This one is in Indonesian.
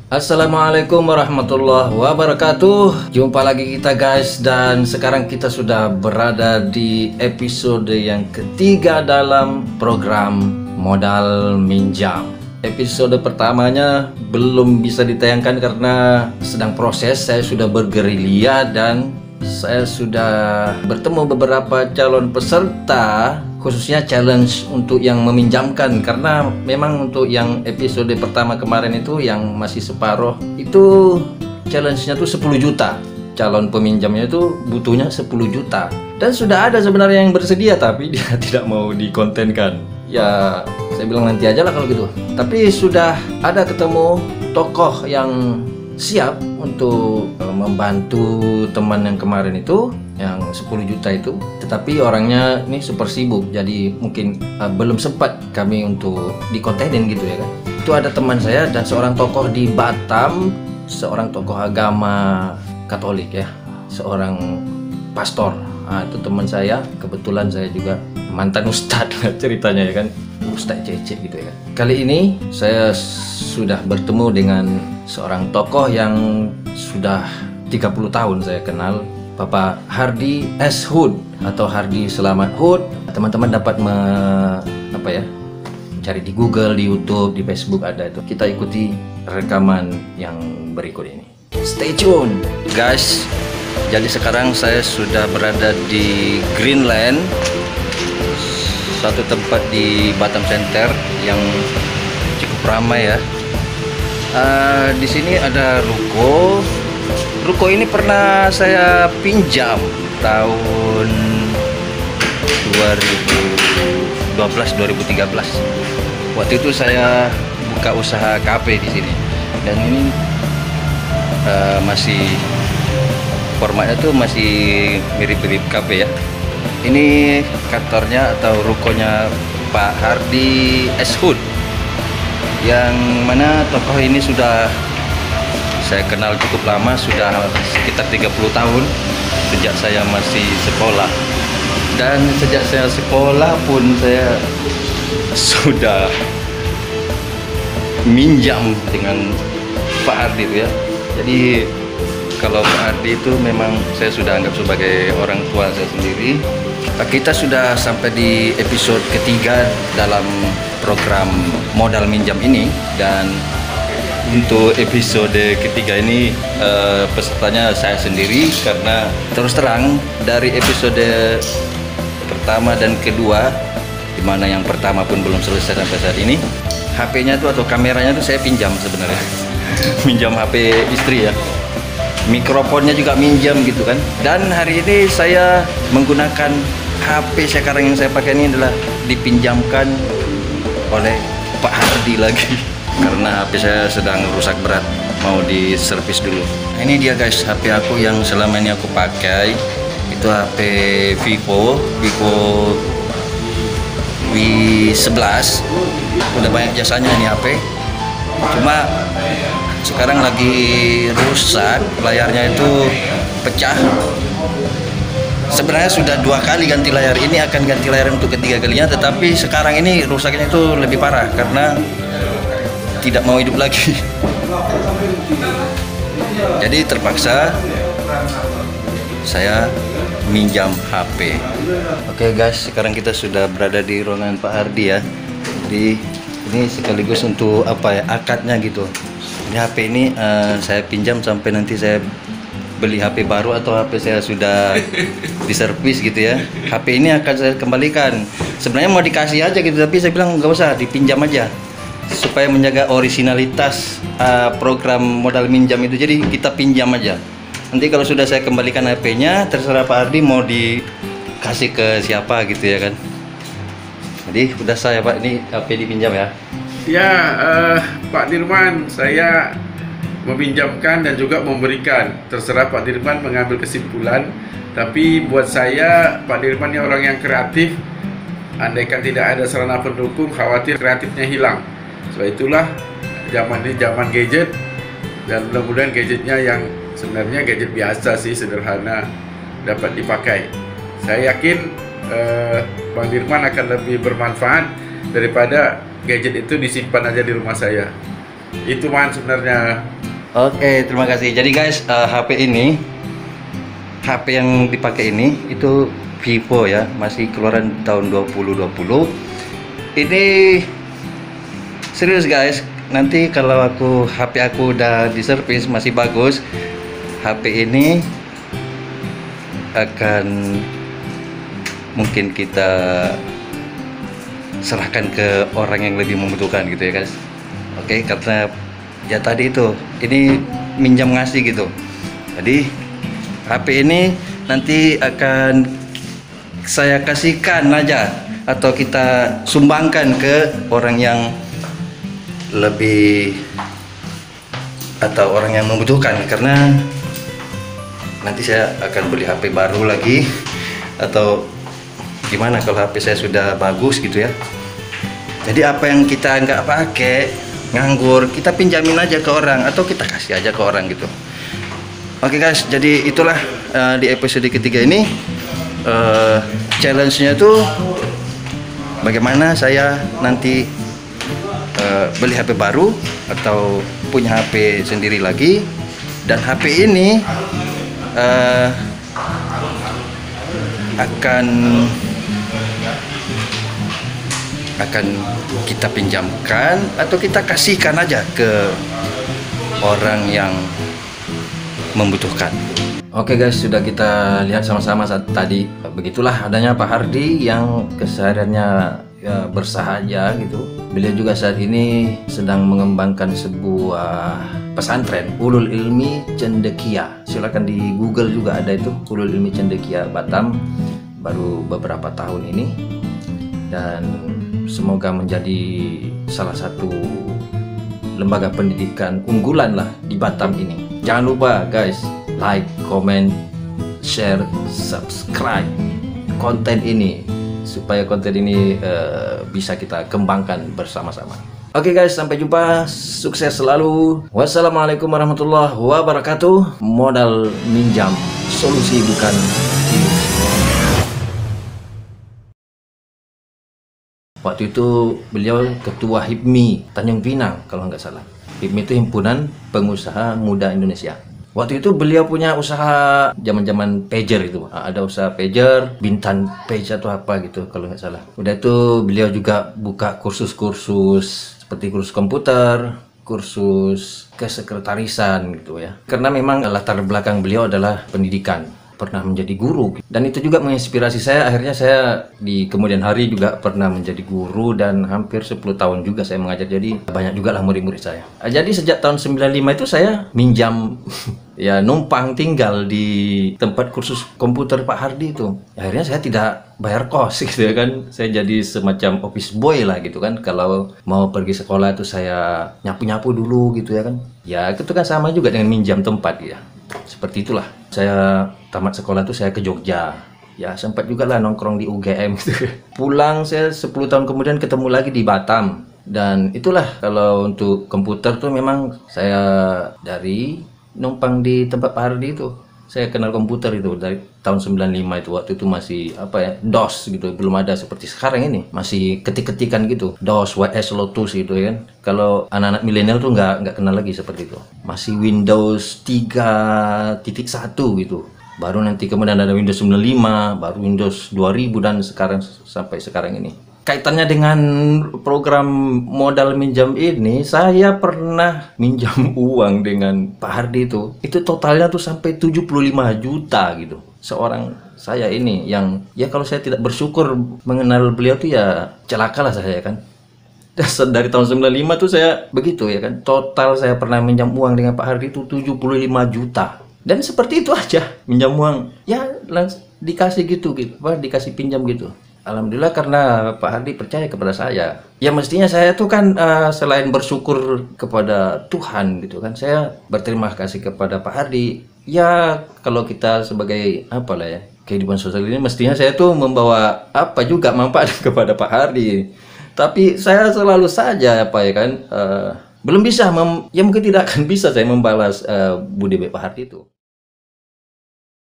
Assalamualaikum warahmatullahi wabarakatuh. Jumpa lagi kita guys, dan sekarang kita sudah berada di episode yang ketiga dalam program Modal Minjam. Episode pertamanya belum bisa ditayangkan karena sedang proses. Saya sudah bergerilya dan saya sudah bertemu beberapa calon peserta, khususnya challenge untuk yang meminjamkan, karena memang untuk yang episode pertama kemarin itu yang masih separuh itu challenge-nya tuh 10 juta. Calon peminjamnya itu butuhnya 10 juta. Dan sudah ada sebenarnya yang bersedia tapi dia tidak mau dikontenkan. Ya, saya bilang nanti aja lah kalau gitu. Tapi sudah ada ketemu tokoh yang siap untuk membantu teman yang kemarin itu yang 10 juta itu, tetapi orangnya ini super sibuk, jadi mungkin belum sempat kami untuk dikontenin gitu ya kan. Itu ada teman saya dan seorang tokoh di Batam, seorang tokoh agama Katolik ya, seorang pastor. Itu teman saya, kebetulan saya juga mantan ustadz ceritanya ya kan, ustadz cece gitu ya kan. Kali ini saya sudah bertemu dengan seorang tokoh yang sudah 30 tahun saya kenal, Bapak Hardy S. Hood atau Hardy Selamat Hood. Teman-teman dapat mencari di Google, di YouTube, di Facebook ada itu. Kita ikuti rekaman yang berikut ini. Stay tune, guys. Jadi sekarang saya sudah berada di Greenland, satu tempat di Batam Center yang cukup ramai ya. Di sini ada ruko. Ruko ini pernah saya pinjam tahun 2012-2013. Waktu itu saya buka usaha kafe di sini. Dan ini masih formatnya tuh masih mirip-mirip kafe ya. Ini kantornya atau rukonya Pak Hardy S. Hood, yang mana tokoh ini sudah saya kenal cukup lama, sudah sekitar 30 tahun sejak saya masih sekolah. Dan sejak saya sekolah pun saya sudah minjam dengan Pak Hardy itu ya. Jadi kalau Pak Hardy itu memang saya sudah anggap sebagai orang tua saya sendiri. Kita sudah sampai di episode ketiga dalam program Modal Minjam ini, dan untuk episode ketiga ini pesertanya saya sendiri, karena terus terang dari episode pertama dan kedua, dimana yang pertama pun belum selesai sampai saat ini, HP-nya tuh atau kameranya tuh saya pinjam sebenarnya. Minjam HP istri ya, mikrofonnya juga minjam gitu kan. Dan hari ini saya menggunakan HP sekarang yang saya pakai ini adalah dipinjamkan oleh Pak Hardy lagi karena HP saya sedang rusak berat, mau diservis dulu. Ini dia guys, HP aku yang selama ini aku pakai itu HP Vivo V11. Udah banyak jasanya ini HP, cuma sekarang lagi rusak, layarnya itu pecah. Sebenarnya sudah 2 kali ganti layar, ini akan ganti layar untuk ketiga kalinya, tetapi sekarang ini rusaknya itu lebih parah karena tidak mau hidup lagi. Jadi terpaksa saya minjam HP. Oke guys, sekarang kita sudah berada di ruangan Pak Hardy ya. Jadi ini sekaligus untuk akadnya gitu. Ini HP ini saya pinjam sampai nanti saya beli HP baru atau HP saya sudah diservis gitu ya. HP ini akan saya kembalikan. Sebenarnya mau dikasih aja gitu, tapi saya bilang nggak usah, dipinjam aja supaya menjaga originalitas program modal minjam itu. Jadi kita pinjam aja. Nanti kalau sudah saya kembalikan HP-nya, terserah Pak Hardy mau dikasih ke siapa gitu ya kan. Jadi udah saya Pak, ini HP dipinjam ya. Ya, Pak Dirman, saya meminjamkan dan juga memberikan. Terserah Pak Dirman mengambil kesimpulan. Tapi buat saya, Pak Dirman ini orang yang kreatif. Andaikan tidak ada sarana pendukung, khawatir kreatifnya hilang. Sebab itulah zaman ini zaman gadget, dan mudah-mudahan gadgetnya yang sebenarnya gadget biasa sih, sederhana, dapat dipakai. Saya yakin Bang Dirman akan lebih bermanfaat daripada gadget itu disimpan aja di rumah saya. Itu Man sebenarnya. Oke, terima kasih. Jadi guys, HP yang dipakai ini itu Vivo ya, masih keluaran tahun 2020. Ini serius guys, nanti kalau HP aku udah diservis masih bagus, HP ini akan mungkin kita serahkan ke orang yang lebih membutuhkan gitu ya guys. Oke, karena ya tadi itu ini minjam ngasih gitu. Jadi HP ini nanti akan saya kasihkan aja atau kita sumbangkan ke orang yang lebih atau orang yang membutuhkan, karena nanti saya akan beli HP baru lagi atau gimana kalau HP saya sudah bagus gitu ya. Jadi apa yang kita nggak pakai, nganggur, kita pinjamin aja ke orang atau kita kasih aja ke orang gitu. Oke guys, jadi itulah di episode ketiga ini challenge-nya tuh bagaimana saya nanti beli HP baru atau punya HP sendiri lagi, dan HP ini akan kita pinjamkan atau kita kasihkan aja ke orang yang membutuhkan. Oke guys, sudah kita lihat sama-sama saat tadi. Begitulah adanya Pak Hardi yang kesehariannya ya, bersahaja gitu. Beliau juga saat ini sedang mengembangkan sebuah pesantren Ulul Ilmi Cendekia. Silakan di Google juga ada itu, Ulul Ilmi Cendekia Batam, baru beberapa tahun ini, dan semoga menjadi salah satu lembaga pendidikan unggulan lah di Batam ini. Jangan lupa guys, like, comment, share, subscribe konten ini supaya konten ini bisa kita kembangkan bersama-sama. Oke guys, sampai jumpa, sukses selalu. Wassalamualaikum warahmatullahi wabarakatuh. Modal minjam, solusi bukan ilusi. Waktu itu beliau ketua HIPMI Tanjung Pinang kalau nggak salah. HIPMI itu Himpunan Pengusaha Muda Indonesia. Waktu itu beliau punya usaha zaman-zaman pager itu. Ada usaha pager, Bintan Page atau apa gitu kalau nggak salah. Udah itu beliau juga buka kursus-kursus seperti kursus komputer, kursus kesekretarisan gitu ya. Karena memang latar belakang beliau adalah pendidikan. Pernah menjadi guru, dan itu juga menginspirasi saya. Akhirnya saya di kemudian hari juga pernah menjadi guru, dan hampir 10 tahun juga saya mengajar, jadi banyak juga lah murid-murid saya. Jadi sejak tahun 95 itu saya minjam ya, numpang tinggal di tempat kursus komputer Pak Hardi itu. Akhirnya saya tidak bayar kos gitu ya kan, saya jadi semacam office boy lah gitu kan. Kalau mau pergi sekolah itu saya nyapu-nyapu dulu gitu ya kan. Ya itu kan sama juga dengan minjam tempat ya. Seperti itulah. Saya tamat sekolah tuh saya ke Jogja. Ya sempat juga lah nongkrong di UGM gitu. Pulang saya 10 tahun kemudian ketemu lagi di Batam. Dan itulah kalau untuk komputer tuh memang saya dari numpang di tempat Pak Hardi itu. Saya kenal komputer itu dari tahun 95 itu. Waktu itu masih apa ya, DOS gitu, belum ada seperti sekarang ini. Masih ketik-ketikan gitu, DOS, WS, Lotus gitu ya kan. Kalau anak-anak milenial tuh nggak kenal lagi seperti itu. Masih Windows 3.1 gitu. Baru nanti kemudian ada Windows 95, baru Windows 2000, dan sekarang sampai sekarang ini. Kaitannya dengan program modal minjam ini, saya pernah minjam uang dengan Pak Hardi itu. Itu totalnya tuh sampai 75 juta gitu. Seorang saya ini yang ya kalau saya tidak bersyukur mengenal beliau tuh ya celakalah saya kan. Dari tahun 95 tuh saya begitu ya kan. Total saya pernah minjam uang dengan Pak Hardi itu 75 juta. Dan seperti itu aja, minjam uang. Ya langsung dikasih gitu, dikasih pinjam gitu. Alhamdulillah karena Pak Hardi percaya kepada saya. Ya mestinya saya tuh kan selain bersyukur kepada Tuhan gitu kan, saya berterima kasih kepada Pak Hardi. Ya kalau kita sebagai apa lah ya, kehidupan sosial ini mestinya saya tuh membawa apa juga manfaat kepada Pak Hardi. Tapi saya selalu saja apa ya kan, belum bisa ya mungkin tidak akan bisa saya membalas budi Pak Hardi itu.